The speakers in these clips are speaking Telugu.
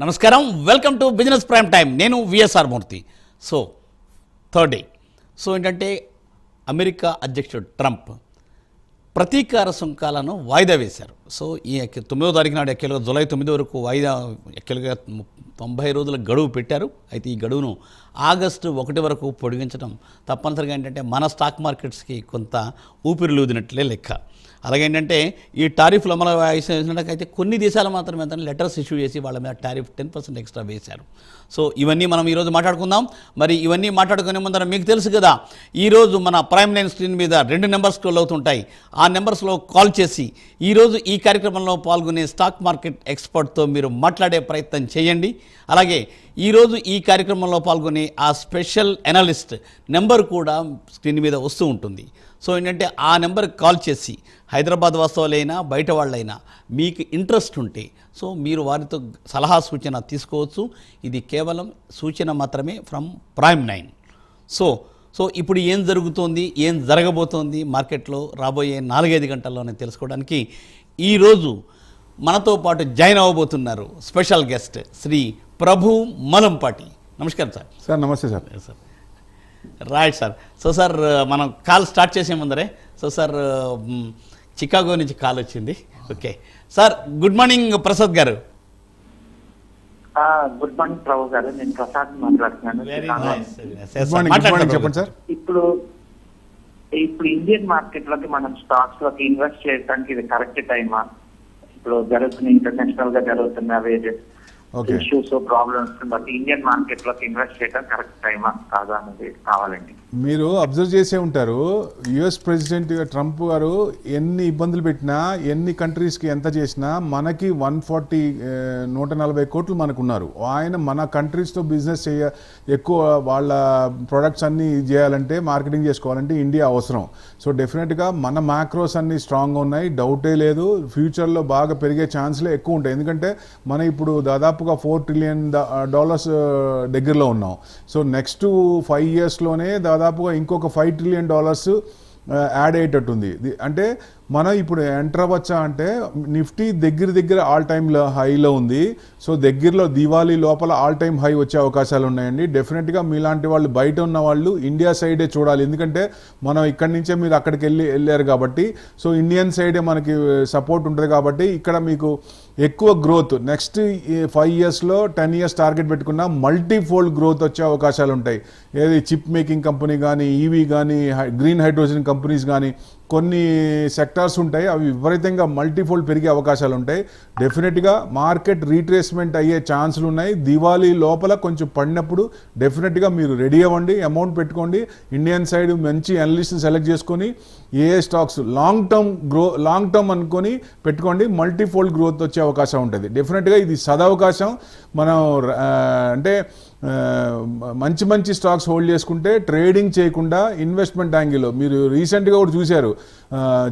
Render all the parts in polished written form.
నమస్కారం, welcome to business prime time. నేను VSR Murthy. So third day. So ఏంటంటే అమెరికా అధ్యక్షుడు ట్రంప్ ప్రతీకార సుంకాలను వాయిదా వేశారు. సో ఈ 9వ తారీఖు నాడు ఎక్కేలుగా జూలై 9 వరకు వాయిదా ఎక్కేలుగా 90 రోజుల గడువు పెట్టారు. అయితే ఈ గడువును ఆగస్టు 1 వరకు పొడిగించడం తప్పనిసరిగా ఏంటంటే మన స్టాక్ మార్కెట్స్కి కొంత ఊపిరిలూదినట్లే లెక్క. అలాగే ఏంటంటే ఈ టారిఫ్లు అమలు వేసినట్టయితే కొన్ని దేశాలు మాత్రమే లెటర్స్ ఇష్యూ చేసి వాళ్ళ మీద టారిఫ్ 10% ఎక్స్ట్రా వేశారు. సో ఇవన్నీ మనం ఈరోజు మాట్లాడుకుందాం. మరి ఇవన్నీ మాట్లాడుకునే ముందర మీకు తెలుసు కదా, ఈరోజు మన ప్రైమ్ లైన్ స్క్రీన్ మీద 2 నెంబర్స్ స్క్రోల్ అవుతుంటాయి. ఆ నెంబర్స్లో కాల్ చేసి ఈరోజు ఈ కార్యక్రమంలో పాల్గొనే స్టాక్ మార్కెట్ ఎక్స్పర్ట్తో మీరు మాట్లాడే ప్రయత్నం చేయండి. అలాగే ఈరోజు ఈ కార్యక్రమంలో పాల్గొనే ఆ స్పెషల్ ఎనలిస్ట్ నెంబర్ కూడా స్క్రీన్ మీద వస్తూ ఉంటుంది. సో ఏంటంటే ఆ నెంబర్కి కాల్ చేసి హైదరాబాద్ వాస్తవాలైనా బయట వాళ్ళైనా మీకు ఇంట్రెస్ట్ ఉంటే సో మీరు వారితో సలహా సూచన తీసుకోవచ్చు. ఇది కేవలం సూచన మాత్రమే ఫ్రమ్ ప్రైమ్ 9. సో ఇప్పుడు ఏం జరుగుతోంది, ఏం జరగబోతోంది మార్కెట్లో రాబోయే 4-5 గంటల్లోనే తెలుసుకోవడానికి ఈరోజు మనతో పాటు జాయిన్ అవ్వబోతున్నారు స్పెషల్ గెస్ట్ శ్రీ ప్రభు మలంపాటి. నమస్కారం సార్. సార్ నమస్తే sir. Sir right sir. So sir మనం కాల్ స్టార్ట్ చేసే ముందరే సార్ చికాగో నుంచి కాల్ వచ్చింది. Okay sir, good morning Prasad garu. Good morning ప్రభు గారు, నేను ప్రసాద్ మాట్లాడుతున్నాను. చెప్పండి సార్. ఇప్పుడు ఇండియన్ మార్కెట్ లోకి మనం స్టాక్స్ లోకి ఇన్వెస్ట్ చేయడానికి ఇది కరెక్ట్ టైమా? ఇప్పుడు జరుగుతున్న ఇంటర్నేషనల్ గా జరుగుతున్న ఇష్యూస్ ప్రాబ్లమ్స్ బట్టి ఇండియన్ మార్కెట్ లోకి ఇన్వెస్ట్ చేయడం కరెక్ట్ టైమా కాదా అనేది కావాలండి. మీరు అబ్జర్వ్ చేసే ఉంటారు, యుఎస్ ప్రెసిడెంట్ ట్రంప్ గారు ఎన్ని ఇబ్బందులు పెట్టినా, ఎన్ని కంట్రీస్కి ఎంత చేసినా మనకి 140 కోట్లు మనకు ఉన్నారు. ఆయన మన కంట్రీస్తో బిజినెస్ ఎక్కువ వాళ్ళ ప్రొడక్ట్స్ అన్నీ చేయాలంటే, మార్కెటింగ్ చేసుకోవాలంటే ఇండియా అవసరం. సో డెఫినెట్గా మన మ్యాక్రోస్ అన్నీ స్ట్రాంగ్గా ఉన్నాయి, డౌటే లేదు. ఫ్యూచర్లో బాగా పెరిగే ఛాన్స్లే ఎక్కువ ఉంటాయి. ఎందుకంటే మనం ఇప్పుడు దాదాపుగా $4 ట్రిలియన్ దగ్గరలో ఉన్నాం. సో నెక్స్ట్ 5 yearsలోనే దాదాపుగా ఇంకొక $5 ట్రిలియన్ యాడ్ అయ్యేటట్టుంది. అంటే మనం ఇప్పుడు ఎంటర్ అవ్వచ్చా అంటే నిఫ్టీ దగ్గర ఆల్ టైమ్ హైలో ఉంది. సో దగ్గరలో దివాళీ లోపల ఆల్ టైమ్ హై వచ్చే అవకాశాలు ఉన్నాయండి. డెఫినెట్గా మీలాంటి వాళ్ళు, బయట ఉన్న వాళ్ళు ఇండియా సైడే చూడాలి. ఎందుకంటే మనం ఇక్కడి నుంచే మీరు అక్కడికి వెళ్ళారు కాబట్టి, సో ఇండియన్ సైడే మనకి సపోర్ట్ ఉంటుంది కాబట్టి ఇక్కడ మీకు ఎక్కువ గ్రోత్ నెక్స్ట్ 5 yearsలో 10 years టార్గెట్ పెట్టుకున్న మల్టీఫోల్డ్ గ్రోత్ వచ్చే అవకాశాలు ఉంటాయి. ఏది చిప్ మేకింగ్ కంపెనీ కానీ, ఈవీ కానీ, గ్రీన్ హైడ్రోజన్ కంపెనీస్ కానీ, కొన్ని సెక్టార్స్ ఉంటాయి, అవి విపరీతంగా మల్టీఫోల్డ్ పెరిగే అవకాశాలు ఉంటాయి. డెఫినెట్గా మార్కెట్ రీట్రేస్మెంట్ అయ్యే ఛాన్సులు ఉన్నాయి. దివాళీ లోపల కొంచెం పడినప్పుడు డెఫినెట్గా మీరు రెడీ అవ్వండి, అమౌంట్ పెట్టుకోండి. ఇండియన్ సైడ్ మంచి అనలిస్ట్ని సెలెక్ట్ చేసుకొని ఏ స్టాక్స్ లాంగ్ టర్మ్ అనుకొని పెట్టుకోండి. మల్టీఫోల్డ్ గ్రోత్ వచ్చే అవకాశం ఉంటుంది. డెఫినెట్గా ఇది సదవకాశం. మనం అంటే మంచి స్టాక్స్ హోల్డ్ చేసుకుంటే, ట్రేడింగ్ చేయకుండా ఇన్వెస్ట్మెంట్ యాంగిల్లో మీరు రీసెంట్గా కూడా చూశారు,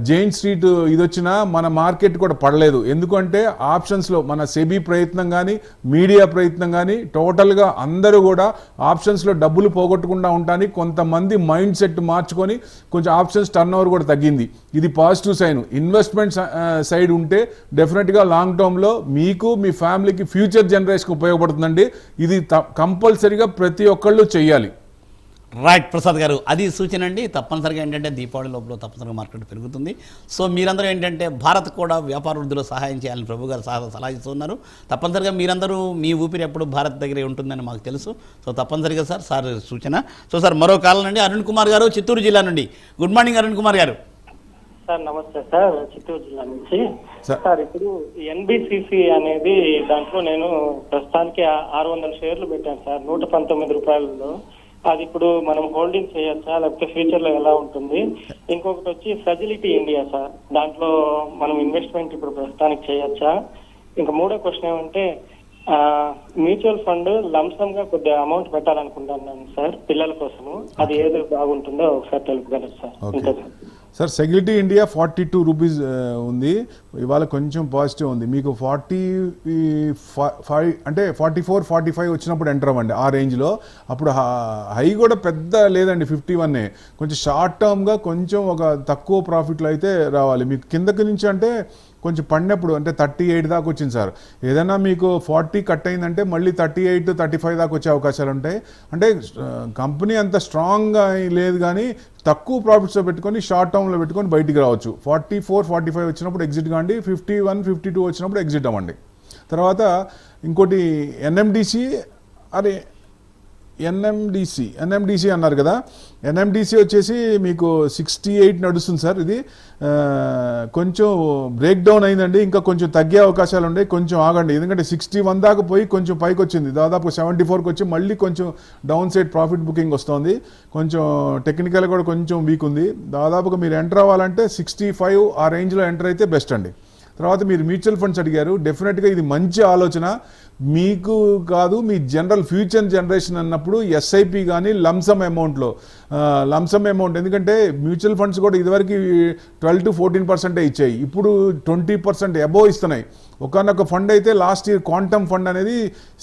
జైన్ స్ట్రీట్ ఇది వచ్చినా మన మార్కెట్ కూడా పడలేదు. ఎందుకంటే ఆప్షన్స్లో మన సెబీ ప్రయత్నం కానీ, మీడియా ప్రయత్నం కానీ, టోటల్గా అందరూ కూడా ఆప్షన్స్లో డబ్బులు పోగొట్టకుండా ఉండడానికి కొంతమంది మైండ్ సెట్ మార్చుకొని కొంచెం ఆప్షన్స్ టర్న్ ఓవర్ కూడా తగ్గింది. ఇది పాజిటివ్ సైన్. ఇన్వెస్ట్మెంట్ సైడ్ ఉంటే డెఫినెట్గా లాంగ్ టర్మ్లో మీకు, మీ ఫ్యామిలీకి, ఫ్యూచర్ జనరేషన్కి ఉపయోగపడుతుందండి. ఇది కంపల్సరీగా ప్రతి ఒక్కళ్ళు చెయ్యాలి. రైట్ ప్రసాద్ గారు, అది సూచన అండి. తప్పనిసరిగా ఏంటంటే దీపావళి లోపల తప్పనిసరిగా మార్కెట్ పెరుగుతుంది. సో మీరందరూ ఏంటంటే భారత్ కూడా వ్యాపార వృద్ధిలో సహాయం చేయాలని ప్రభు గారు సలహా ఇస్తున్నారు. తప్పనిసరిగా మీరందరూ మీ ఊపిరి ఎప్పుడు భారత్ దగ్గరే ఉంటుందని మాకు తెలుసు. సో తప్పనిసరిగా సార్ సూచన. సో సార్ మరో కాలం నుండి అరుణ్ కుమార్ గారు చిత్తూరు జిల్లా నుండి. గుడ్ మార్నింగ్ అరుణ్ కుమార్ గారు. సార్ నమస్తే సార్, చిత్తూరు జిల్లా నుంచి. సార్ ఇప్పుడు ఎన్బిసిసి అనేది దాంట్లో నేను ప్రస్తుతానికి 600 షేర్లు పెట్టాను సార్, ₹119. అది ఇప్పుడు మనం హోల్డింగ్ చేయొచ్చా, లేకపోతే ఫ్యూచర్ లో ఎలా ఉంటుంది? ఇంకొకటి వచ్చి ఫ్రెజిలిటీ ఇండియా సార్, దాంట్లో మనం ఇన్వెస్ట్మెంట్ ఇప్పుడు ప్రస్తుతానికి చేయొచ్చా? ఇంకా మూడో క్వశ్చన్ ఏమంటే, మ్యూచువల్ ఫండ్ లంసమ్ గా కొద్దిగా అమౌంట్ పెట్టాలనుకుంటున్నాను సార్ పిల్లల కోసము, అది ఏది బాగుంటుందో ఒకసారి తెలుపగలరు సార్. ఇంకా సార్ సెక్యూరిటీ ఇండియా ₹42 ఉంది, ఇవాళ కొంచెం పాజిటివ్ ఉంది. మీకు 45 అంటే 44-45 వచ్చినప్పుడు ఎంటర్ అవ్వండి ఆ రేంజ్లో. అప్పుడు హై కూడా పెద్ద లేదండి, 51. కొంచెం షార్ట్ టర్మ్గా కొంచెం ఒక తక్కువ ప్రాఫిట్లో అయితే రావాలి. మీకు కిందకి నుంచి అంటే కొంచెం పడినప్పుడు అంటే 38 దాకా వచ్చింది సార్. ఏదైనా మీకు 40 కట్ అయిందంటే మళ్ళీ 38, 35 దాకా వచ్చే అవకాశాలు ఉంటాయి. అంటే కంపెనీ అంత స్ట్రాంగ్గా లేదు, కానీ తక్కువ ప్రాఫిట్స్లో పెట్టుకొని షార్ట్ టర్మ్లో పెట్టుకొని బయటికి రావచ్చు. 44, 45 వచ్చినప్పుడు ఎగ్జిట్ కాండి, 51, 52 వచ్చినప్పుడు ఎగ్జిట్ అవ్వండి. తర్వాత ఇంకోటి ఎన్ఎండిసి అన్నారు కదా, ఎన్ఎండిసి వచ్చేసి మీకు 68 నడుస్తుంది సార్. ఇది కొంచెం బ్రేక్ డౌన్ అయిందండి, ఇంకా కొంచెం తగ్గే అవకాశాలు ఉన్నాయి, కొంచెం ఆగండి. ఎందుకంటే 61 దాకా పోయి కొంచెం పైకి వచ్చింది, దాదాపు 74కి వచ్చి మళ్ళీ కొంచెం డౌన్ సైడ్ ప్రాఫిట్ బుకింగ్ వస్తుంది. కొంచెం టెక్నికల్ కూడా కొంచెం వీక్ ఉంది. దాదాపుగా మీరు ఎంటర్ అవ్వాలంటే 65 ఆ రేంజ్లో ఎంటర్ అయితే బెస్ట్ అండి. తర్వాత మీరు మ్యూచువల్ ఫండ్స్ అడిగారు, డెఫినెట్గా ఇది మంచి ఆలోచన. మీకు కాదు, మీ ఫ్యూచర్ జనరేషన్ అన్నప్పుడు ఎస్ఐపి కానీ లంసమ్ అమౌంట్లో లంసమ్ అమౌంట్, ఎందుకంటే మ్యూచువల్ ఫండ్స్ కూడా ఇదివరకు 12 to 14% ఇచ్చాయి, ఇప్పుడు 20% అబోవ్ ఇస్తున్నాయి. ఒకనొక ఫండ్ అయితే లాస్ట్ ఇయర్ క్వాంటమ్ ఫండ్ అనేది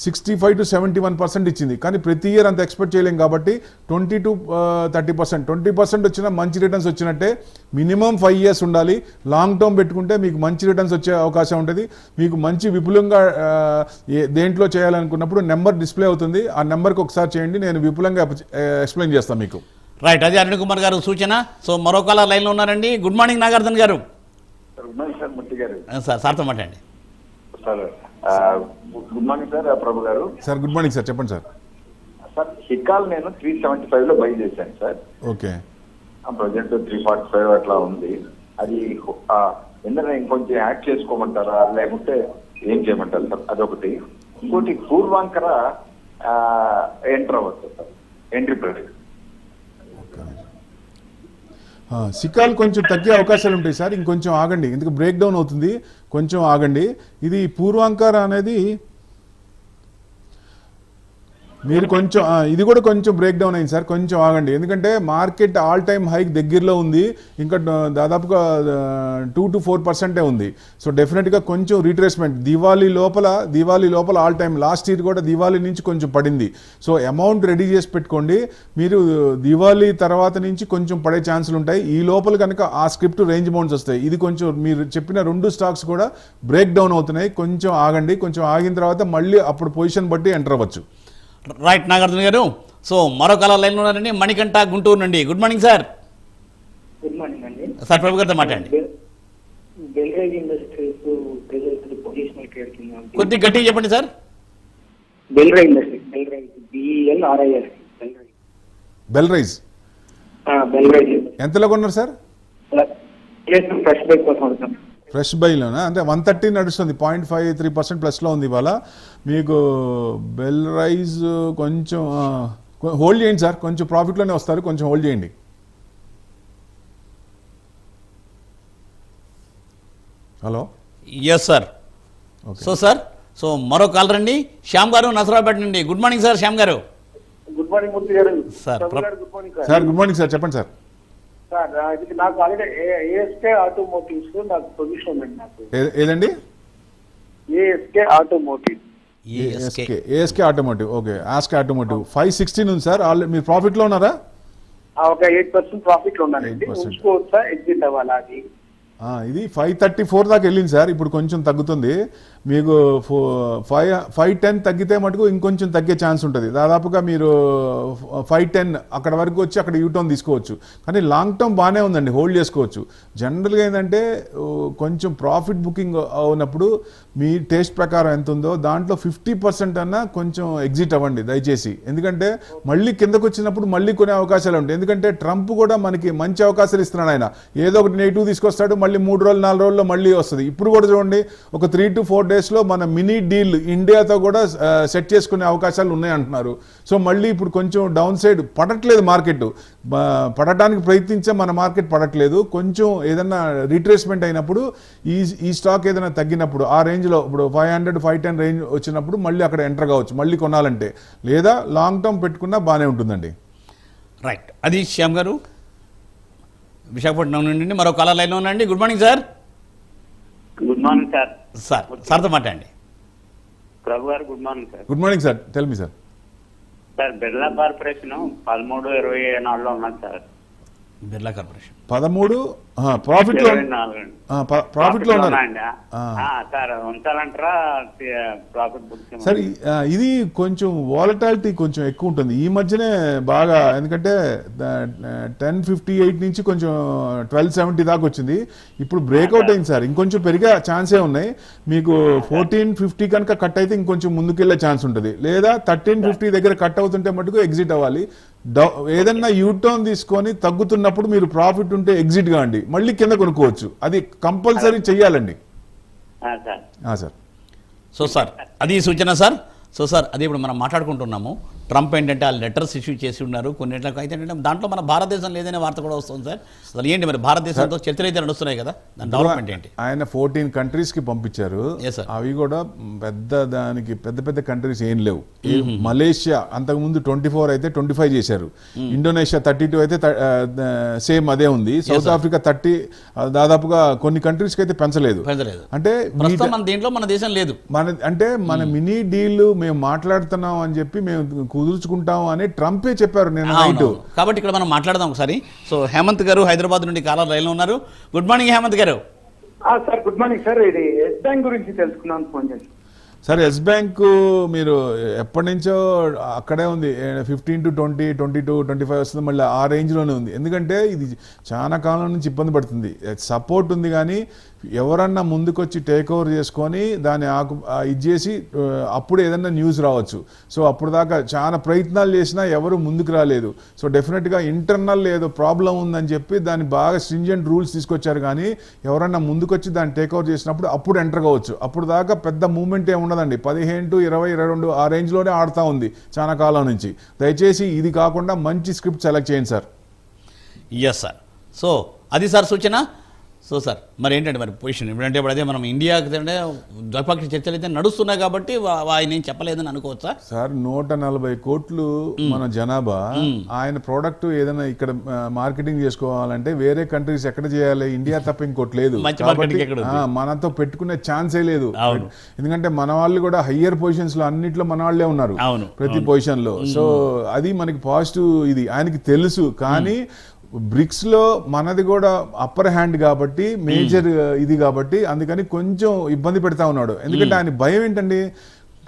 65 to 71% ఇచ్చింది, కానీ ప్రతి ఇయర్ అంత ఎక్స్పెక్ట్ చేయలేం కాబట్టి 20 to 30%, 20% వచ్చినా మంచి రిటర్న్స్ వచ్చినట్టే. మినిమం 5 years ఉండాలి. లాంగ్ టర్మ్ పెట్టుకుంటే మీకు మంచి రిటర్న్స్ వచ్చే అవకాశం ఉంటుంది. మీకు మంచి విపులంగా దేంట్లో చేయాలనుకున్నప్పుడు నెంబర్ డిస్ప్లే అవుతుంది, ఆ నెంబర్కి ఒకసారి చేయండి, నేను విపులంగా ఎక్స్ప్లెయిన్ చేస్తాను మీకు. రైట్, అది అరుణ్ కుమార్ గారు సూచన. సో మరో కాలర్ లైన్లో ఉన్నారండి. గుడ్ మార్నింగ్ నాగార్జున గారు. గుడ్ మార్నింగ్ సార్, మూర్తి గారు. సార్తో మాట్లాడండి సార్. గుడ్ మార్నింగ్ సార్, ప్రభు గారు. సార్ గుడ్ మార్నింగ్ సార్, చెప్పండి సార్. సార్ హికాల్ నేను 375 బై చేశాను సార్. ఓకే. ప్రజెంట్ 345 అట్లా ఉంది. అది ఎందుకంటే ఇంకొంచెం యాడ్ చేసుకోమంటారా లేకుంటే ఏం చేయమంటారు సార్? అదొకటి. ఇంకోటి పూర్వాంకర ఎంటర్ అవ్వచ్చు సార్, ఎంట్రీ ప్రైస్. సికాల్ కొంచెం తగ్గే అవకాశాలు ఉంటాయి సార్, ఇంకొంచెం ఆగండి, ఎందుకు బ్రేక్ డౌన్ అవుతుంది, కొంచెం ఆగండి. ఇది పూర్వాంకర అనేది మీరు కొంచెం ఇది కూడా కొంచెం బ్రేక్ డౌన్ అయింది సార్, కొంచెం ఆగండి. ఎందుకంటే మార్కెట్ ఆల్ టైమ్ హైక్ దగ్గరలో ఉంది, ఇంకా దాదాపుగా 2 to 4% ఉంది. సో డెఫినెట్గా కొంచెం రీట్రేస్మెంట్ దివాళీ లోపల ఆల్ టైమ్, లాస్ట్ ఇయర్ కూడా దివాళీ నుంచి కొంచెం పడింది. సో అమౌంట్ రెడీ చేసి పెట్టుకోండి. మీరు దివాళీ తర్వాత నుంచి కొంచెం పడే ఛాన్సులు ఉంటాయి. ఈ లోపల కనుక ఆ స్క్రిప్ట్ రేంజ్ అమౌంట్స్ వస్తాయి. ఇది కొంచెం మీరు చెప్పిన 2 స్టాక్స్ కూడా బ్రేక్ డౌన్ అవుతున్నాయి, కొంచెం ఆగండి. కొంచెం ఆగిన తర్వాత మళ్ళీ అప్పుడు పొజిషన్ బట్టి ఎంటర్ అవ్వచ్చు. రైట్ నాగార్జున గారు. సో మరో కాలర్ లైన్లో ఉన్నారండి. మణికంఠ గుంటూరు నుండి. Good morning sir. Good morning అండి. సార్ ప్రభు గారితో మాట్లాడండి. బెల్రైజ్ ఇండస్ట్రీస్ పొజిషనల్ ట్రేడ్ కింద కొద్దిగా గట్టిగా చెప్పండి sir. Belrise industries, Belrise BELRIS, Belrise ఎంతలో కొన్నారు సార్? ఫ్రెష్ బై కోసం సార్. ఫ్రెష్ బైలోనా? అంటే 130 నడుస్తుంది, 0.53% ప్లస్లో ఉంది ఇవాళ. మీకు బెల్ రైజ్ కొంచెం హోల్డ్ చేయండి సార్, కొంచెం ప్రాఫిట్లోనే వస్తారు, కొంచెం హోల్డ్ చేయండి. హలో. Yes sir. సో మరో కాలర్ అండి. శ్యామ్ గారు నసరాబాద్ నుండి. గుడ్ మార్నింగ్ సార్ శ్యామ్ గారు. గుడ్ మార్నింగ్ మూర్తి గారు. Sir good morning sir. Good morning sir, చెప్పండి సార్. సార్ ఇది నాకు ఆల్రెడీ ASK ఆటోమోటివ్స్ నాకు పొజిషన్ ఉందండి. నాకు ఏదండి? ASK automotive. ASK automotive. Okay, ask automotive 516 ఉంది సార్. మీరు ప్రాఫిట్లో ఉన్నారా? ఒక 8% ప్రాఫిట్ లో ఉన్నానండి. ఉంచుకోవచ్చా, ఎగ్జిట్ అవ్వాలా? అది ఇది 534 దాకా వెళ్ళింది సార్, ఇప్పుడు కొంచెం తగ్గుతుంది. మీకు 510 తగ్గితే మటుకు ఇంకొంచెం తగ్గే ఛాన్స్ ఉంటుంది. దాదాపుగా మీరు 510 అక్కడ వరకు వచ్చి అక్కడ యూటర్న్ తీసుకోవచ్చు. కానీ లాంగ్ టర్మ్ బాగానే ఉందండి, హోల్డ్ చేసుకోవచ్చు. జనరల్గా ఏంటంటే కొంచెం ప్రాఫిట్ బుకింగ్ అవునప్పుడు మీ టేస్ట్ ప్రకారం ఎంత ఉందో దాంట్లో 50% అన్నా కొంచెం ఎగ్జిట్ అవ్వండి దయచేసి. ఎందుకంటే మళ్ళీ కిందకు వచ్చినప్పుడు మళ్ళీ కొనే అవకాశాలు ఉంటాయి. ఎందుకంటే ట్రంప్ కూడా మనకి మంచి అవకాశాలు ఇస్తున్నాడు. ఆయన ఏదో ఒకటి నెగిటివ్ తీసుకొస్తాడు, మళ్ళీ 3 రోజులు 4 రోజుల్లో మళ్ళీ వస్తుంది. ఇప్పుడు కూడా చూడండి, ఒక 3 to 4 డేస్లో మన మినీ డీల్ ఇండియాతో కూడా సెట్ చేసుకునే అవకాశాలు ఉన్నాయి అంటున్నారు. సో మళ్ళీ ఇప్పుడు కొంచెం డౌన్ సైడ్ పడట్లేదు మార్కెట్, పడటానికి ప్రయత్నించే మన మార్కెట్ పడట్లేదు. కొంచెం ఏదైనా రీట్రేస్మెంట్ అయినప్పుడు ఈ స్టాక్ ఏదైనా తగ్గినప్పుడు ఆ రేంజ్లో ఇప్పుడు 500 510 రేంజ్ వచ్చినప్పుడు మళ్ళీ అక్కడ ఎంటర్ కావచ్చు మళ్ళీ కొనాలంటే, లేదా లాంగ్ టర్మ్ పెట్టుకున్నా బాగానే ఉంటుందండి. రైట్, అది శ్యామ్ గారు విశాఖపట్నం నుండి. మరో కాలర్ లైన్లో ఉందండి. Good morning sir. Good morning sir. సార్తో మాట్లాడండి. ప్రభు గారు good morning sir. Good morning sir, tell me sir. Sir Birla corporation 13.24 ఉన్నది సార్. బిర్లా కార్పొరేషన్ 13 ప్రాఫిట్లో 24 అండి. ప్రాఫిట్లో ఉన్నారు. ఉన్నాయండి. సార్ ఉంచాలంటారా ప్రాఫిట్ బుక్ సార్ ఇది కొంచెం వాలటాలిటీ కొంచెం ఎక్కువ ఉంటుంది ఈ మధ్యనే బాగా, ఎందుకంటే 1058 నుంచి కొంచెం 1270 దాకా వచ్చింది. ఇప్పుడు బ్రేక్అవుట్ అయింది సార్, ఇంకొంచెం పెరిగే ఛాన్సే ఉన్నాయి. మీకు 1450 కనుక కట్ అయితే ఇంకొంచెం ముందుకెళ్లే ఛాన్స్ ఉంటుంది, లేదా 1350 దగ్గర కట్ అవుతుంటే మటుకు ఎగ్జిట్ అవ్వాలి. ఏదన్నా యూటర్న్ తీసుకొని తగ్గుతున్నప్పుడు మీరు ప్రాఫిట్ ఉంటే ఎగ్జిట్ కాండి, మళ్ళీ కింద కొనుక్కోవచ్చు. అది కంపల్సరీ చెయ్యాలండి. సార్ సో సార్ అది సూచన సార్. సో సార్ అది ఇప్పుడు మనం మాట్లాడుకుంటున్నాము. ట్రంప్ ఏంటంటే ఆ లెటర్స్ ఇష్యూ చేసి ఉన్నారు కొన్నిట్లకు. అయితే ఏంటంటే దాంట్లో మన భారతదేశం లేదనే వార్త కూడా వస్తుంది సార్. అసలు ఏంటి మరి భారతదేశంతో చర్చలు అయితే నడుస్తున్నాయి కదా, దాని డెవలప్మెంట్ ఏంటి? ఆయన 14 కంట్రీస్కి పంపించారు. Yes, sir. అవి కూడా పెద్ద పెద్ద కంట్రీస్ ఏం లేవు. మలేషియా అంతకుముందు 24 అయితే 25 చేశారు. ఇండోనేషియా 32 అయితే సేమ్ అదే ఉంది. సౌత్ ఆఫ్రికా 30, దాదాపుగా కొన్ని కంట్రీస్కి అయితే పెంచలేదు. అంటే ప్రస్తుతం మన దీంట్లో మన దేశం లేదు. మన మినీ డీల్ మేము మాట్లాడుతున్నాం అని చెప్పి మేము కుదుర్చుకుంటాం అని ట్రంపే చెప్పారు నేను నైట్. కాబట్టి ఇక్కడ మనం మాట్లాడదాం ఒకసారి. సో హేమంత్ గారు హైదరాబాద్ నుండి కాలర్ లైన్లో ఉన్నారు. గుడ్ మార్నింగ్ హేమంత్ గారు. Sir good morning sir. ఇది ఎస్ బ్యాంక్ గురించి తెలుసుకున్నాను ఫోన్ చేసి. సార్ ఎస్ బ్యాంక్ మీరు ఎప్పటి నుంచో అక్కడే ఉంది. 15 to 20, 22, 25 వస్తుంది, మళ్ళీ ఆ రేంజ్లోనే ఉంది. ఎందుకంటే ఇది చాలా కాలం నుంచి ఇబ్బంది పడుతుంది. సపోర్ట్ ఉంది కానీ ఎవరన్నా ముందుకొచ్చి టేక్ ఓవర్ చేసుకొని దాన్ని ఇది చేసి అప్పుడు ఏదన్నా న్యూస్ రావచ్చు. సో అప్పుడు దాకా చాలా ప్రయత్నాలు చేసినా ఎవరు ముందుకు రాలేదు. సో డెఫినెట్గా ఇంటర్నల్ ఏదో ప్రాబ్లం ఉందని చెప్పి దాన్ని బాగా స్ట్రింజెంట్ రూల్స్ తీసుకొచ్చారు. కానీ ఎవరన్నా ముందుకొచ్చి దాన్ని టేక్ ఓవర్ చేసినప్పుడు అప్పుడు ఎంటర్ కావచ్చు. అప్పుడు దాకా పెద్ద మూవ్మెంట్ ఏమి ఉండదండి. 15 to 20, 22 ఆ రేంజ్లోనే ఆడుతూ ఉంది చాలా కాలం నుంచి. దయచేసి ఇది కాకుండా మంచి స్క్రిప్ట్ సెలెక్ట్ చేయండి సార్. Yes sir. సో అది సార్ సూచన. సో సార్ మరి ఏంటంటే మరి పొజిషన్ ఇప్పుడంటే ఇప్పుడు అదే మనం ఇండియాకి అంటే ద్వైపాక్షిక చర్చలు అయితే నడుస్తున్నాయి కాబట్టి ఆయన ఏం చెప్పలేదని అనుకోవచ్చా సార్? 140 కోట్లు మన జనాభా. ఆయన ప్రోడక్ట్ ఏదైనా ఇక్కడ మార్కెటింగ్ చేసుకోవాలంటే వేరే కంట్రీస్ ఎక్కడ చేయాలి? ఇండియా తప్ప ఇంకోటి లేదు. మనతో పెట్టుకునే ఛాన్సే లేదు. ఎందుకంటే మన వాళ్ళు కూడా హయ్యర్ పొజిషన్స్ లో అన్నిట్లో మన వాళ్ళే ఉన్నారు ప్రతి పొజిషన్ లో. సో అది మనకి పాజిటివ్. ఇది ఆయనకి తెలుసు. కానీ బ్రిక్స్ లో మనది కూడా అప్పర్ హ్యాండ్ కాబట్టి, మేజర్ ఇది కాబట్టి అందుకని కొంచెం ఇబ్బంది పెడతా ఉన్నాడు. ఎందుకంటే ఆయన భయం ఏంటండి,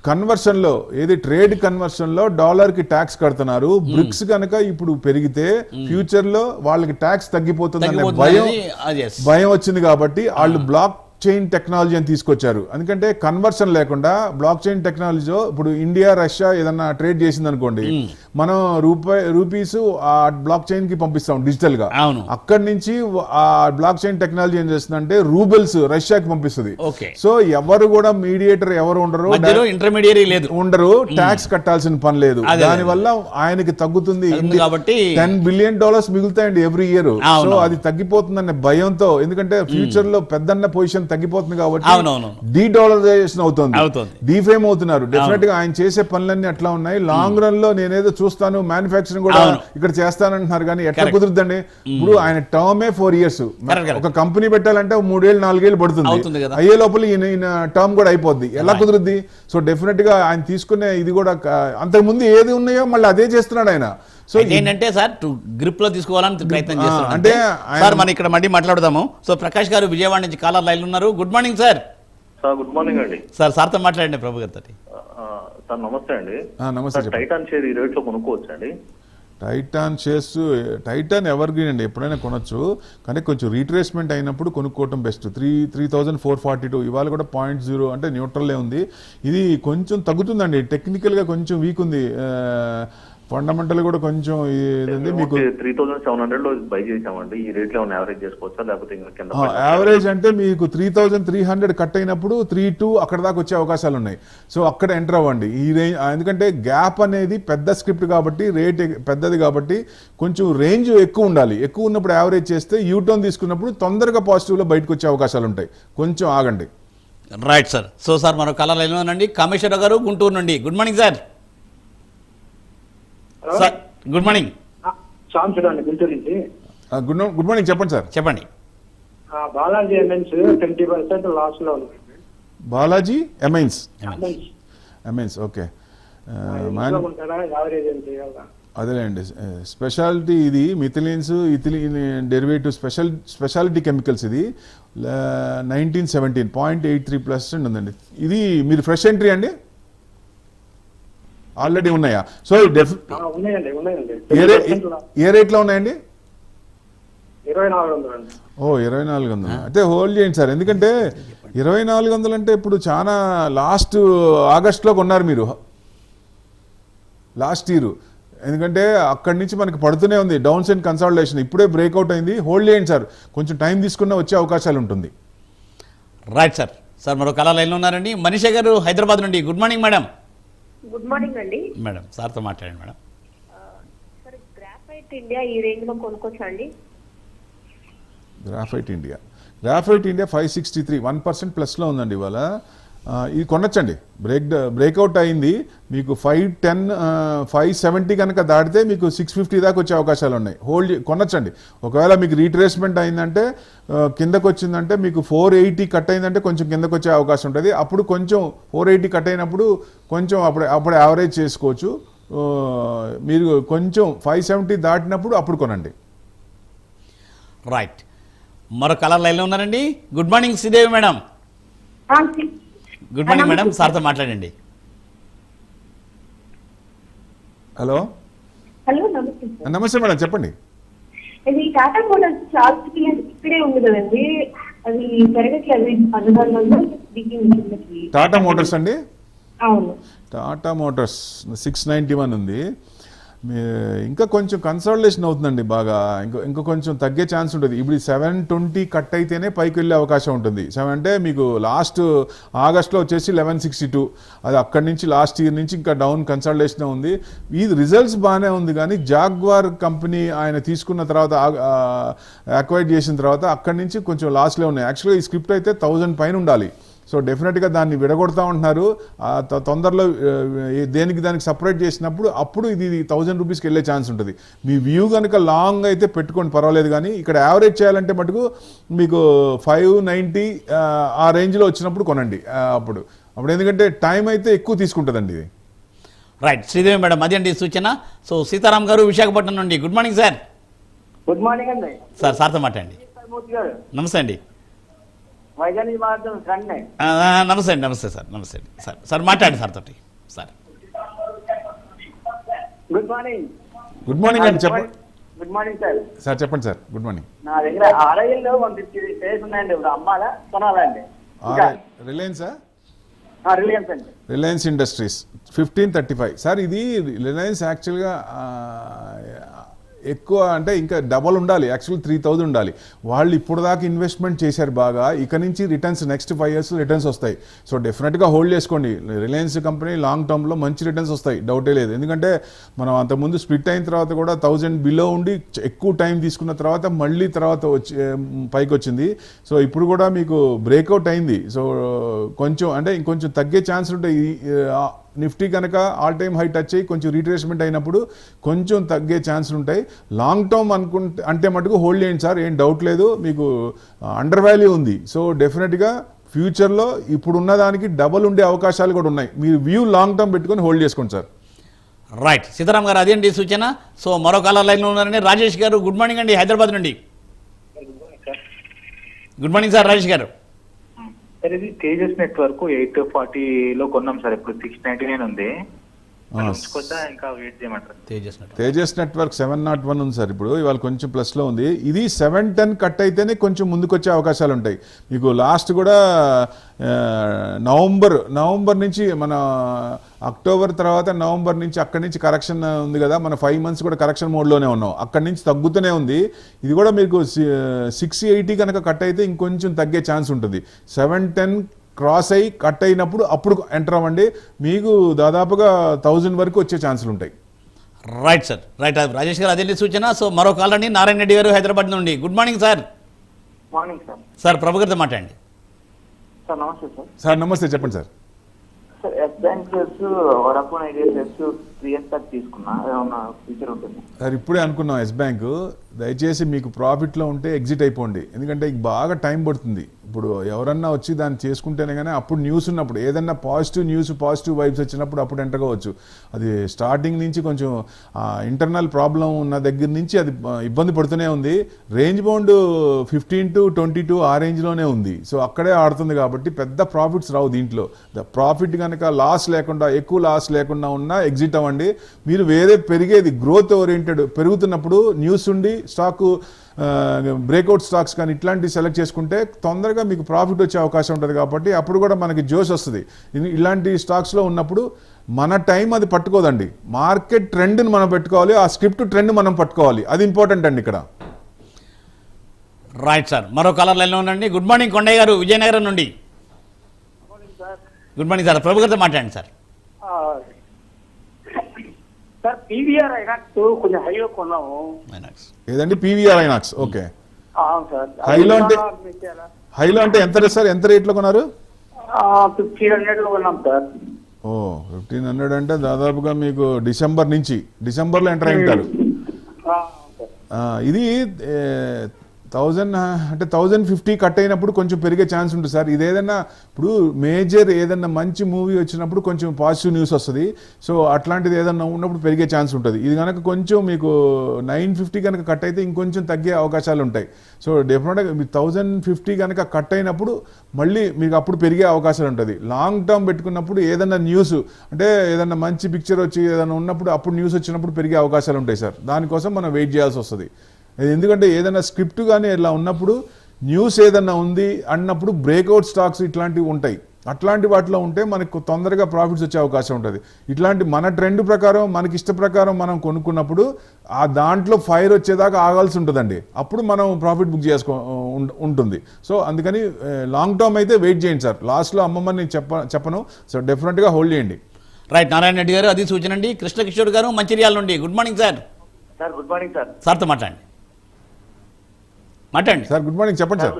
కన్వర్షన్ లో ఏది ట్రేడ్ కన్వర్షన్ లో డాలర్ కి ట్యాక్స్ కడుతున్నారు. బ్రిక్స్ కనుక ఇప్పుడు పెరిగితే ఫ్యూచర్ లో వాళ్ళకి ట్యాక్స్ తగ్గిపోతుందనే భయం వచ్చింది కాబట్టి వాళ్ళు బ్లాక్ చైన్ టెక్నాలజీ అని తీసుకొచ్చారు. ఎందుకంటే కన్వర్షన్ లేకుండా బ్లాక్ చైన్ టెక్నాలజీలో ఇప్పుడు ఇండియా రష్యా ఏదన్నా ట్రేడ్ చేసింది అనుకోండి, మనం రూపీస్ ఆ బ్లాక్ చైన్ కి పంపిస్తాం డిజిటల్ గా. అక్కడి నుంచి ఆ బ్లాక్ చైన్ టెక్నాలజీ ఏం చేస్తుందంటే రూబెల్స్ రష్యాకి పంపిస్తుంది. సో ఎవరు కూడా మీడియేటర్ ఎవరు ఉండరు, ఇంటర్మీడియరీ లేదు, ఉండరు, ట్యాక్స్ కట్టాల్సిన పని లేదు. దానివల్ల ఆయనకి తగ్గుతుంది. $10 బిలియన్ మిగులుతాయండి ఎవ్రీ ఇయర్. సో అది తగ్గిపోతుందనే భయంతో, ఎందుకంటే ఫ్యూచర్ లో పెద్దన్న పొజిషన్ తగ్గిపోతుంది కాబట్టి డీడాలరైజేషన్ అవుతుంది, డీఫేమ్ అవుతున్నారు. డెఫినెట్ గా ఆయన చేసే పనులన్నీ అట్లా ఉన్నాయి. లాంగ్ రన్ లో నేనేదో చూస్తాను మ్యానుఫాక్చరింగ్ కూడా ఇక్కడ చేస్తానంటున్నారు కానీ ఎట్లా కుదురుద్దండి? ఇప్పుడు ఆయన టర్మే 4 years. ఒక కంపెనీ పెట్టాలంటే 3 ఏళ్ళు 4 ఏళ్ళు పడుతుంది. అయ్యే లోపల ఈయన టర్మ్ కూడా అయిపోద్ది. ఎలా కుదురుద్ది? సో డెఫినెట్ గా ఆయన తీసుకునే ఇది కూడా అంతకు ముందు ఏది ఉన్నాయో మళ్ళీ అదే చేస్తున్నాడు ఆయన. సో ఏంటంటే సార్ గ్రిప్ లో తీసుకోవాలని ప్రయత్నం చేస్తున్నాం. అంటే సార్ మనం ఇక్కడ మళ్ళీ మాట్లాడదాము. సో ప్రకాష్ గారు విజయవాడ నుంచి కాలర్ లైన్ ఉన్నారు. Good morning sir. Sir good morning అండి. సార్తో మాట్లాడండి ప్రభు గారితో. సార్ నమస్తే అండి. నమస్తే. టైటాన్ షేర్ ఈ రేట్ లో కొనుక్కోవచ్చు అండి? Titan shares, Titan ever green అండి, ఎప్పుడైనా కొనొచ్చు. కానీ కొంచెం రీట్రేస్మెంట్ అయినప్పుడు కొనుక్కోవటం బెస్ట్. 3,442 ఇవాళ కూడా 0.0 అంటే న్యూట్రల్లే ఉంది. ఇది కొంచెం తగ్గుతుందండి. టెక్నికల్గా కొంచెం వీక్ ఉంది. ఫండమెంటల్ కూడా కొంచెం మీకు 3,700 లో బై చేసామండి. ఈ రేట్ లో యావరేజ్ చేసుకోవచ్చా లేకపోతే ఇంకా కింద? యావరేజ్ అంటే మీకు 3,300 కట్ అయినప్పుడు 3,2 అక్కడ దాకా వచ్చే అవకాశాలు ఉన్నాయి. సో అక్కడ ఎంటర్ అవ్వండి ఈ రేంజ్. ఎందుకంటే గ్యాప్ అనేది పెద్ద స్క్రిప్ట్ కాబట్టి, రేట్ పెద్దది కాబట్టి కొంచెం రేంజ్ ఎక్కువ ఉండాలి. ఎక్కువ ఉన్నప్పుడు యావరేజ్ చేస్తే యూటర్న్ తీసుకున్నప్పుడు తొందరగా పాజిటివ్ లో బయటకు వచ్చే అవకాశాలు ఉంటాయి. కొంచెం ఆగండి. Right sir. సో సార్ మరో కలర్ లైన్ ఉందండి. కామేశ్వరరావు గారు గుంటూరు నుండి. Good morning sir. Sir good morning. Guntur నుంచి. గుడ్ మార్నింగ్, చెప్పండి సార్. చెప్పండి. బాలాజీ ఎమైన్స్ 20% లాస్ లో ఉంది. Balaji amines, okay. అదేలేండి స్పెషాలిటీ ఇది మిథిలిన్స్ ఇథిలిన్ డెరివేటివ్ స్పెషాలిటీ కెమికల్స్ ఇది 1917 0.83% ఉందండి. ఇది మీరు ఫ్రెష్ ఎంట్రీ అండి ఆల్రెడీ ఉన్నాయా? సో ఉన్నాయండి ఉన్నాయండి. ఏ రేట్లో ఉన్నాయండి? 2400 అండి. ఓ 2400 అయితే హోల్డ్ చేయండి సార్, ఎందుకంటే 2400 అంటే ఇప్పుడు చాలా లాస్ట్ ఆగస్ట్లో కొన్నారు మీరు లాస్ట్ ఇయర్, ఎందుకంటే అక్కడి నుంచి మనకి పడుతూనే ఉంది డౌన్ సైడ్ కన్సాలిడేషన్, ఇప్పుడే బ్రేక్అవుట్ అయింది. హోల్డ్ చేయండి సార్, కొంచెం టైం తీసుకున్న వచ్చే అవకాశాలు ఉంటుంది. Right sir. సార్ మరో కళ లైన్లో ఉన్నారండి మనీషా గారు హైదరాబాద్ నుండి. Good morning madam. Good morning అండి. మేడం సార్తో మాట్లాడండి మేడం. సార్ గ్రాఫైట్ ఇండియా ఈ రేంజ్ లో కొనుక్కోవచ్చా అండి? గ్రాఫైట్ ఇండియా 563 1% ప్లస్లో ఉందండి ఇవాళ. ఇది కొనొచ్చండి, బ్రేక్అవుట్ అయింది. మీకు 510 570 కనుక దాటితే మీకు 650 దాకా వచ్చే అవకాశాలు ఉన్నాయి. కొనొచ్చండి. ఒకవేళ మీకు రీట్రేస్మెంట్ అయిందంటే కిందకు వచ్చిందంటే మీకు 480 కట్ అయిందంటే కొంచెం కిందకు వచ్చే అవకాశం ఉంటుంది. అప్పుడు కొంచెం 480 కట్ అయినప్పుడు కొంచెం అప్పుడు యావరేజ్ చేసుకోవచ్చు. మీరు కొంచెం 570 దాటినప్పుడు అప్పుడు కొనండి. రైట్. మరో కళ లైన్లో ఉన్నారండి. Good morning Sridevi madam. Good morning madam, సార్తో మాట్లాడండి. హలో హలో నమస్తే సార్. నమస్తే మేడం, చెప్పండి. ఇది టాటా మోటార్స్ చాలా ఇక్కడే ఉంది కదండి, అది పెరగట్లేదు 1400 దిగింది. టాటా మోటార్స్ అండి? అవును. టాటా మోటార్స్ 691 ఉంది. ఇంకా కొంచెం కన్సాలిడేషన్ అవుతుందండి బాగా, ఇంకా కొంచెం తగ్గే ఛాన్స్ ఉంటుంది. ఇప్పుడు 720 కట్ అయితేనే పైకి వెళ్ళే అవకాశం ఉంటుంది. 7 అంటే మీకు లాస్ట్ ఆగస్ట్లో వచ్చేసి 1162, అది అక్కడి నుంచి లాస్ట్ ఇయర్ నుంచి ఇంకా డౌన్ కన్సాలిడేషన్ ఉంది. ఇది రిజల్ట్స్ బాగానే ఉంది, కానీ జాగ్వార్ కంపెనీ ఆయన తీసుకున్న తర్వాత అక్వైర్ చేసిన తర్వాత అక్కడి నుంచి కొంచెం లాస్లో ఉన్నాయి. యాక్చువల్గా ఈ స్క్రిప్ట్ అయితే 1000 పైన ఉండాలి. సో డెఫినెట్గా దాన్ని విడగొడతా ఉంటున్నారు. తొందరలో దానికి సపరేట్ చేసినప్పుడు అప్పుడు ఇది 1000 రూపీస్కి వెళ్ళే ఛాన్స్ ఉంటుంది. మీ వ్యూ కనుక లాంగ్ అయితే పెట్టుకోండి, పర్వాలేదు. కానీ ఇక్కడ యావరేజ్ చేయాలంటే మటుకు మీకు 590 ఆ రేంజ్లో వచ్చినప్పుడు కొనండి. అప్పుడు ఎందుకంటే టైం అయితే ఎక్కువ తీసుకుంటుందండి ఇది. రైట్. శ్రీదేవి మేడం అది అండి సూచన. సో సీతారాం గారు విశాఖపట్నం నుండి. Good morning sir. Good morning అండి. సార్ సార్తో మాట్లాడండి. నమస్తే అండి. వైజాగ్ మాట్లాడుతున్నాను ఫ్రెండ్. నమస్తే అండి. నమస్తే సార్. నమస్తే అండి సార్. సార్ మాట్లాడండి సార్ తోటి. Sir good morning. Good morning అండి, చెప్పండి. Good morning sir. సార్ చెప్పండి సార్. Good morning. నా దగ్గర ఆర్ఐఎల్లో 150 షేర్స్ ఉన్నాయండి. ఇప్పుడు అమ్మాలా కొనాలండి? రిలయన్సా? రిలయన్స్ అండి. Reliance industries 1535. సార్ ఇది రిలయన్స్ యాక్చువల్గా ఎక్కువ అంటే ఇంకా డబల్ ఉండాలి, యాక్చువల్ 3000 ఉండాలి. వాళ్ళు ఇప్పుడు దాకా ఇన్వెస్ట్మెంట్ చేశారు బాగా, ఇక నుంచి రిటర్న్స్ నెక్స్ట్ 5 years రిటర్న్స్ వస్తాయి. సో డెఫినెట్గా హోల్డ్ చేసుకోండి. రిలయన్స్ కంపెనీ లాంగ్ టర్మ్లో మంచి రిటర్న్స్ వస్తాయి, డౌటే లేదు. ఎందుకంటే మనం అంతకుముందు స్ప్లిట్ అయిన తర్వాత కూడా 1000 బిలో ఉండి ఎక్కువ టైం తీసుకున్న తర్వాత మళ్ళీ తర్వాత పైకి వచ్చింది. సో ఇప్పుడు కూడా మీకు బ్రేక్అవుట్ అయింది. సో కొంచెం అంటే ఇంకొంచెం తగ్గే ఛాన్స్ ఉంటాయి. నిఫ్టీ కనుక ఆల్ టైమ్ హై టచ్ అయ్యి కొంచెం రీట్రేస్మెంట్ అయినప్పుడు కొంచెం తగ్గే ఛాన్సులు ఉంటాయి. లాంగ్ టర్మ్ అంటే మటుకు హోల్డ్ చేయండి సార్, ఏం డౌట్ లేదు. మీకు అండర్ వాల్యూ ఉంది. సో డెఫినెట్గా ఫ్యూచర్లో ఇప్పుడున్న దానికి డబల్ ఉండే అవకాశాలు కూడా ఉన్నాయి. మీరు వ్యూ లాంగ్ టర్మ్ పెట్టుకొని హోల్డ్ చేసుకోండి సార్. రైట్. సీతారాం గారు అదేంటి సూచన. సో మరో కాలర్ లైన్లో ఉన్నారండి రాజేష్ గారు. గుడ్ మార్నింగ్ అండి హైదరాబాద్ నుండి. గుడ్ మార్నింగ్ సార్ రాజేష్ గారు. సార్ ఇది తేజస్ నెట్వర్క్ 840లో కొన్నాం సార్, ఇప్పుడు 699 ఉంది. ఇంకా వెయిట్ చేయమంటారు? తేజస్ నెట్వర్క్ 701 ఉంది సార్, ఇప్పుడు ఇవాళ కొంచెం ప్లస్లో ఉంది. ఇది 710 కట్ అయితేనే కొంచెం ముందుకొచ్చే అవకాశాలు ఉంటాయి. మీకు లాస్ట్ కూడా నవంబర్ నుంచి మన అక్టోబర్ తర్వాత నవంబర్ నుంచి అక్కడి నుంచి కరెక్షన్ ఉంది కదా, మన 5 months కూడా కరెక్షన్ మోడ్లోనే ఉన్నాం. అక్కడి నుంచి తగ్గుతూనే ఉంది. ఇది కూడా మీకు 680 కనుక కట్ అయితే ఇంకొంచెం తగ్గే ఛాన్స్ ఉంటుంది. 710 క్రాస్ అయ్యి కట్ అయినప్పుడు అప్పుడు ఎంటర్ అవ్వండి. మీకు దాదాపుగా 1000 వరకు వచ్చే ఛాన్సులు ఉంటాయి. Right sir. రైట్ రాజేష్ గారు అదేంటి సూచన. సో మరో కాల్ అండి నారాయణ రెడ్డి గారు హైదరాబాద్ నుండి. Good morning sir. Morning sir. Sir Prabhu గారితో మాట్లాడండి. సార్ నమస్తే సార్. సార్ నమస్తే, చెప్పండి sir. Sir Yes Bank shares, Vodafone Idea shares 3 years దాకా తీసుకున్నా, ఏమన్నా ఫ్యూచర్ ఉంటుంది? సార్ ఇప్పుడే అనుకున్నాం ఎస్ బ్యాంక్, దయచేసి మీకు ప్రాఫిట్లో ఉంటే ఎగ్జిట్ అయిపోండి, ఎందుకంటే ఇది బాగా టైం పడుతుంది. ఇప్పుడు ఎవరన్నా వచ్చి దాన్ని చేసుకుంటేనే కానీ అప్పుడు న్యూస్ ఉన్నప్పుడు ఏదన్నా పాజిటివ్ న్యూస్, పాజిటివ్ వైబ్స్ వచ్చినప్పుడు అప్పుడు ఎంటర్ కావచ్చు. అది స్టార్టింగ్ నుంచి కొంచెం ఇంటర్నల్ ప్రాబ్లం ఉన్న దగ్గర నుంచి అది ఇబ్బంది పడుతూనే ఉంది. రేంజ్ బౌండ్ 15 to 22 ఆ రేంజ్లోనే ఉంది. సో అక్కడే ఆడుతుంది కాబట్టి పెద్ద ప్రాఫిట్స్ రావు దీంట్లో. ప్రాఫిట్ కనుక లాస్ లేకుండా, ఎక్కువ లాస్ లేకుండా ఉన్నా ఎగ్జిట్ అవ్వండి. మీరు వేరే పెరిగేది గ్రోత్ ఓరియంటెడ్ పెరుగుతున్నప్పుడు న్యూస్ ఉండి స్టాకు బ్రేక్అవుట్ స్టాక్స్ కానీ ఇట్లాంటివి సెలెక్ట్ చేసుకుంటే తొందరగా మీకు ప్రాఫిట్ వచ్చే అవకాశం ఉంటుంది. కాబట్టి అప్పుడు కూడా మనకి జోష్ వస్తుంది. ఇలాంటి స్టాక్స్లో ఉన్నప్పుడు మన టైం అది పట్టుకోదండి. మార్కెట్ ట్రెండ్ని మనం పెట్టుకోవాలి, ఆ స్క్రిప్ట్ ట్రెండ్ మనం పట్టుకోవాలి, అది ఇంపార్టెంట్ అండి ఇక్కడ. రైట్ సార్, మరో కలర్ లైన్లో ఉండండి. గుడ్ మార్నింగ్ కొండయ్య గారు, విజయనగరం నుండి. గుడ్ మార్నింగ్ సార్, ప్రభు గారితో మాట్లాడండి సార్. సార్ పీవీఆర్ ఐనాక్స్ కొంచెం హైలో కొన్నాము. ఏదండి పీవీఆర్ ఐనాక్స్? ఓకే, అవును సార్. హైలో అంటే ఎంత సార్, ఎంత రేట్లో కొన్నారు? 1500 లో కొన్నాం సార్. 1500 అంటే దాదాపుగా మీకు డిసెంబర్లో ఎంటర్ అయి ఉంటారు. ఇది 1000 అంటే 1050 కట్ అయినప్పుడు కొంచెం పెరిగే ఛాన్స్ ఉంటుంది సార్. ఇది ఏదైనా ఇప్పుడు మేజర్ ఏదైనా మంచి మూవీ వచ్చినప్పుడు కొంచెం పాజిటివ్ న్యూస్ వస్తుంది. సో అట్లాంటిది ఏదైనా ఉన్నప్పుడు పెరిగే ఛాన్స్ ఉంటుంది. ఇది కనుక కొంచెం మీకు 950 కనుక కట్ అయితే ఇంకొంచెం తగ్గే అవకాశాలు ఉంటాయి. సో డెఫినెట్గా మీకు 1050 కనుక కట్ అయినప్పుడు మళ్ళీ మీకు అప్పుడు పెరిగే అవకాశాలు ఉంటుంది. లాంగ్ టర్మ్ పెట్టుకున్నప్పుడు ఏదైనా న్యూస్ అంటే ఏదైనా మంచి పిక్చర్ వచ్చి ఏదైనా ఉన్నప్పుడు అప్పుడు న్యూస్ వచ్చినప్పుడు పెరిగే అవకాశాలు ఉంటాయి సార్. దానికోసం మనం వెయిట్ చేయాల్సి వస్తుంది. ఎందుకంటే ఏదైనా స్క్రిప్ట్ కానీ ఇలా ఉన్నప్పుడు న్యూస్ ఏదన్నా ఉంది అన్నప్పుడు బ్రేక్అవుట్ స్టాక్స్ ఇట్లాంటివి ఉంటాయి. అట్లాంటి వాటిలో ఉంటే మనకు తొందరగా ప్రాఫిట్స్ వచ్చే అవకాశం ఉంటుంది. ఇట్లాంటి మన ట్రెండ్ ప్రకారం మనకి ఇష్ట ప్రకారం మనం కొనుక్కున్నప్పుడు ఆ దాంట్లో ఫైర్ వచ్చేదాకా ఆగాల్సి ఉంటుందండి. అప్పుడు మనం ప్రాఫిట్ బుక్ ఉంటుంది. సో అందుకని లాంగ్ టర్మ్ అయితే వెయిట్ చేయండి సార్. లాస్ట్లో అమ్మమ్మని నేను చెప్పను. సో డెఫినెట్గా హోల్డ్ చేయండి. రైట్, నారాయణ రెడ్డి గారు అది సూచన అండి. కృష్ణకిషోర్ గారు మంచిర్యాల నుండి. Good morning sir. Sir good morning sir. సార్తో మాట్లాడండి. సార్ గుడ్ మార్నింగ్, చెప్పండి sir.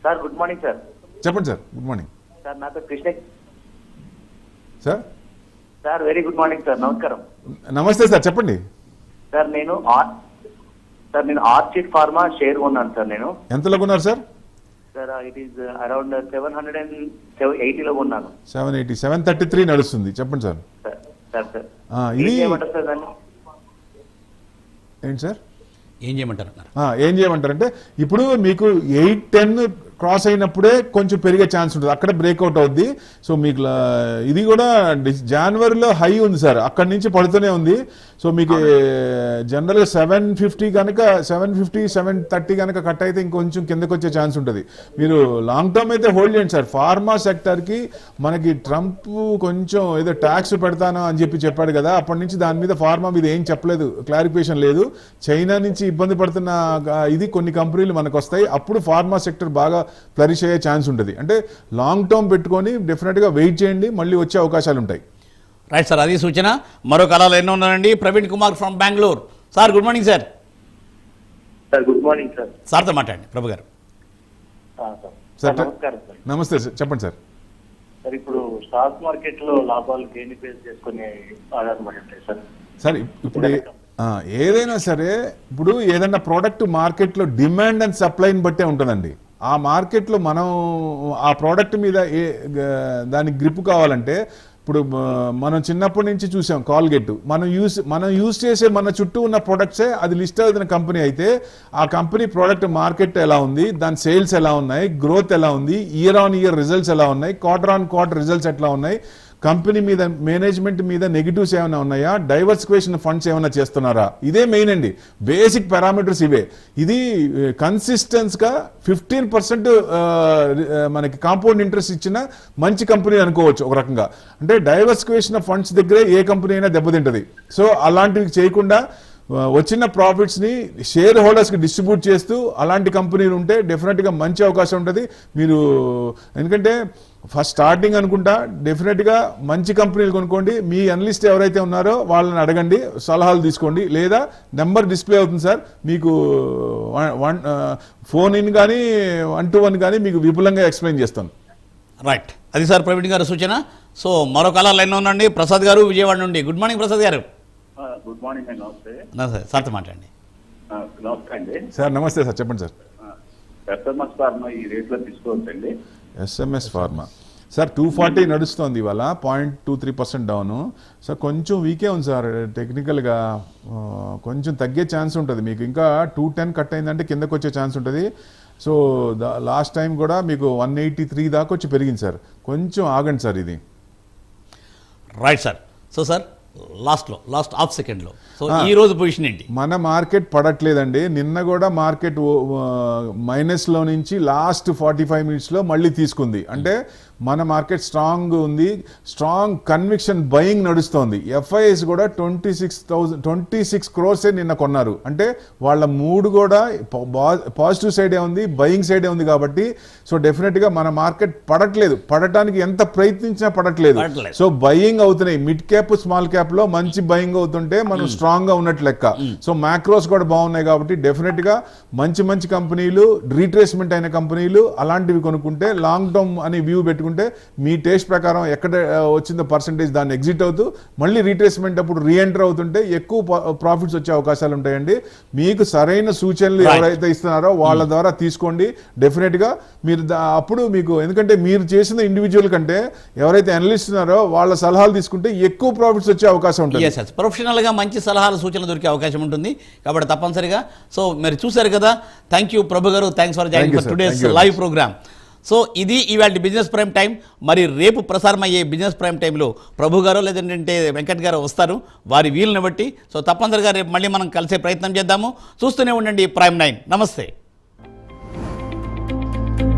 Sir good morning sir. చెప్పండి సార్. Good morning sir. నా పేరు Krishna sir. Sir very good morning sir, నమస్కారం. నమస్తే సార్, చెప్పండి సార్. నేను ఆర్చిడ్ ఫార్మా షేర్ కొన్నాను సార్. నేను ఎంతలో కొన్నారు sir? Sir it is around 780లో కొన్నాను. 780, 733 నడుస్తుంది. చెప్పండి సార్. ఇది ఏమంటారు సార్ దాన్ని? ఏంటి సార్ ఏం చేయమంటారు? ఏం చేయమంటారంటే ఇప్పుడు మీకు 810 క్రాస్ అయినప్పుడే కొంచెం పెరిగే ఛాన్స్ ఉంటుంది. అక్కడ బ్రేక్అవుట్ అవుద్ది. సో మీకు ఇది కూడా జనవరిలో హై ఉంది సార్, అక్కడి నుంచి పడుతూనే ఉంది. సో మీకు జనరల్గా 750 కనుక 750, 730 కనుక కట్ అయితే ఇంకొంచెం కిందకు వచ్చే ఛాన్స్ ఉంటుంది. మీరు లాంగ్ టర్మ్ అయితే హోల్డ్ చేయండి సార్. ఫార్మా సెక్టర్కి మనకి ట్రంప్ కొంచెం ఏదో ట్యాక్స్ పెడతాను అని చెప్పాడు కదా, అప్పటి నుంచి దాని మీద ఫార్మా మీద ఏం చెప్పలేదు, క్లారిఫికేషన్ లేదు. చైనా నుంచి ఇబ్బంది పడుతున్న ఇది కొన్ని కంపెనీలు మనకు వస్తాయి. అప్పుడు ఫార్మా సెక్టర్ బాగా ఫ్లరిష్ అయ్యే ఛాన్స్ ఉంటుంది. అంటే లాంగ్ టర్మ్ పెట్టుకొని డెఫినెట్గా వెయిట్ చేయండి, మళ్ళీ వచ్చే అవకాశాలు ఉంటాయి. రైట్ సార్, అది సూచన. మరో కళలో ఎన్నో ఉన్నారండి. Praveen Kumar from Bengaluru. Sir good morning sir. Sir good morning sir. సార్తో మాట్లాడండి ప్రభు గారు. సార్ నమస్కారం సార్. నమస్తే సార్, చెప్పండి సార్. సార్ ఇప్పుడు స్టాక్ మార్కెట్ లో లాభాలు గెయిన్ బేస్ చేసుకుని ఆధారపడి ఉంటాయి సార్. సార్ ఇప్పుడు ఏదైనా సరే ఇప్పుడు ఏదైనా ప్రోడక్ట్ మార్కెట్లో డిమాండ్ అండ్ సప్లైని బట్టే ఉంటుందండి. ఆ మార్కెట్లో మనం ఆ ప్రోడక్ట్ మీద దానికి గ్రిప్ కావాలంటే ఇప్పుడు మనం చిన్నప్పటి నుంచి చూసాం కాల్గేట్, మనం యూజ్ చేసే మన చుట్టూ ఉన్న ప్రొడక్ట్సే అది లిస్ట్ అవుతున్న కంపెనీ అయితే ఆ కంపెనీ ప్రోడక్ట్ మార్కెట్ ఎలా ఉంది, దాని సేల్స్ ఎలా ఉన్నాయి, గ్రోత్ ఎలా ఉంది, ఇయర్ ఆన్ ఇయర్ రిజల్ట్స్ ఎలా ఉన్నాయి, క్వార్టర్ ఆన్ క్వార్టర్ రిజల్ట్స్ ఎట్లా ఉన్నాయి, కంపెనీ మీద మేనేజ్మెంట్ మీద నెగిటివ్స్ ఏమైనా ఉన్నాయా, డైవర్సిఫికేషన్ ఫండ్స్ ఏమైనా చేస్తున్నారా, ఇదే మెయిన్ అండి. బేసిక్ పారామీటర్స్ ఇవే. ఇది కన్సిస్టెన్స్గా 15% మనకి కాంపౌండ్ ఇంట్రెస్ట్ ఇచ్చిన మంచి కంపెనీ అనుకోవచ్చు ఒక రకంగా. అంటే డైవర్సిఫికేషన్ ఫండ్స్ దగ్గరే ఏ కంపెనీ అయినా దెబ్బతింటది. సో అలాంటివి చేయకుండా వచ్చిన ప్రాఫిట్స్ని షేర్ హోల్డర్స్కి డిస్ట్రిబ్యూట్ చేస్తూ అలాంటి కంపెనీలు ఉంటే డెఫినెట్గా మంచి అవకాశం ఉంటుంది. మీరు ఎందుకంటే ఫస్ట్ స్టార్టింగ్ అనుకుంటా డెఫినెట్గా మంచి కంపెనీలు కొనుక్కోండి. మీ అనలిస్ట్ ఎవరైతే ఉన్నారో వాళ్ళని అడగండి, సలహాలు తీసుకోండి. లేదా నెంబర్ డిస్ప్లే అవుతుంది సార్, మీకు ఫోన్ ఇన్ కానీ 1-to-1 కానీ మీకు విపులంగా ఎక్స్ప్లెయిన్ చేస్తాను. రైట్, అది సార్ ప్రవీణ్ గారు సూచన. సో మరో కళ లైన్ ఉందండి. ప్రసాద్ గారు విజయవాడ నుండి. Good morning Prasad garu. Good morning అండి, నమస్తే. సార్తో మాట్లాడండి. నమస్తే అండి. సార్ నమస్తే సార్, చెప్పండి సార్. ఎస్ఎంఎస్ ఫార్మా ఈ రేట్లో తీసుకోవచ్చండి? ఎస్ఎంఎస్ ఫార్మా సార్ 240 నడుస్తుంది ఇవాళ, 0.23% డౌను. సార్ కొంచెం వీకే ఉంది సార్, టెక్నికల్గా కొంచెం తగ్గే ఛాన్స్ ఉంటుంది మీకు. ఇంకా 210 కట్ అయిందంటే కిందకు వచ్చే ఛాన్స్ ఉంటుంది. సో లాస్ట్ టైం కూడా మీకు 183 దాకా వచ్చి పెరిగింది సార్, కొంచెం ఆగండి సార్ ఇది. Right sir. So sir last half సెకండ్లో సో ఈ రోజు పొజిషన్ ఏంటి? మన మార్కెట్ పడట్లేదండి. నిన్న కూడా మార్కెట్ మైనస్లో నుంచి లాస్ట్ 45 మినిట్స్లో మళ్ళీ తీసుకుంది. అంటే మన మార్కెట్ స్ట్రాంగ్ ఉంది, స్ట్రాంగ్ కన్విక్షన్ బయింగ్ నడుస్తోంది. ఎఫ్ఐఎస్ కూడా 26 క్రోర్సే నిన్న కొన్నారు. అంటే వాళ్ళ మూడు కూడా పాజిటివ్ సైడే ఉంది, బయింగ్ సైడే ఉంది. కాబట్టి సో డెఫినెట్గా మన మార్కెట్ పడట్లేదు, పడటానికి ఎంత ప్రయత్నించినా పడట్లేదు. సో బయింగ్ అవుతున్నాయి, మిడ్ క్యాప్ స్మాల్ క్యాప్లో మంచి బయింగ్ అవుతుంటే మనం స్ట్రాంగ్గా ఉన్నట్లు లెక్క. సో మ్యాక్రోస్ కూడా బాగున్నాయి కాబట్టి డెఫినెట్గా మంచి కంపెనీలు, రీట్రేస్మెంట్ అయిన కంపెనీలు అలాంటివి కొనుక్కుంటే లాంగ్ టర్మ్ అని వ్యూ పెట్టుకుంటే మీ టేస్ట్ ప్రకారం ఎక్కడ వచ్చిందో పర్సంటేజ్ దాన్ని ఎగ్జిట్ అవుతూ మళ్ళీ రీట్రేస్మెంట్ అప్పుడు రీఎంటర్ అవుతుంటే ఎక్కువ ప్రాఫిట్స్ వచ్చే అవకాశాలు ఉంటాయండి. మీకు సరైన సూచనలు ఎవరైతే ఇస్తున్నారో వాళ్ళ ద్వారా తీసుకోండి. డెఫినెట్గా మీరు అప్పుడు మీకు, ఎందుకంటే మీరు చేసిన ఇండివిజువల్ కంటే ఎవరైతే అనలిస్ట్ ఉన్నారో వాళ్ళ సలహాలు తీసుకుంటే ఎక్కువ ప్రాఫిట్స్ వచ్చే అవకాశం ఉంటుంది. ప్రొఫెషనల్గా మంచి సలహాలు సూచనలు దొరికే అవకాశం ఉంటుంది కాబట్టి తప్పనిసరిగా. సో మీరు చూశారు కదా. థ్యాంక్ యూ ప్రభు గారు, thanks for joining for today's live program. So ఇది ఇవాళ బిజినెస్ ప్రైమ్ టైం. మరి రేపు ప్రసారం అయ్యే బిజినెస్ ప్రైమ్ టైంలో ప్రభు గారు లేదంటే వెంకట్ గారు వస్తారు, వారి వీలుని బట్టి. సో తప్పనిసరిగా రేపు మళ్ళీ మనం కలిసే ప్రయత్నం చేద్దాము. చూస్తూనే ఉండండి ప్రైమ్ 9. నమస్తే.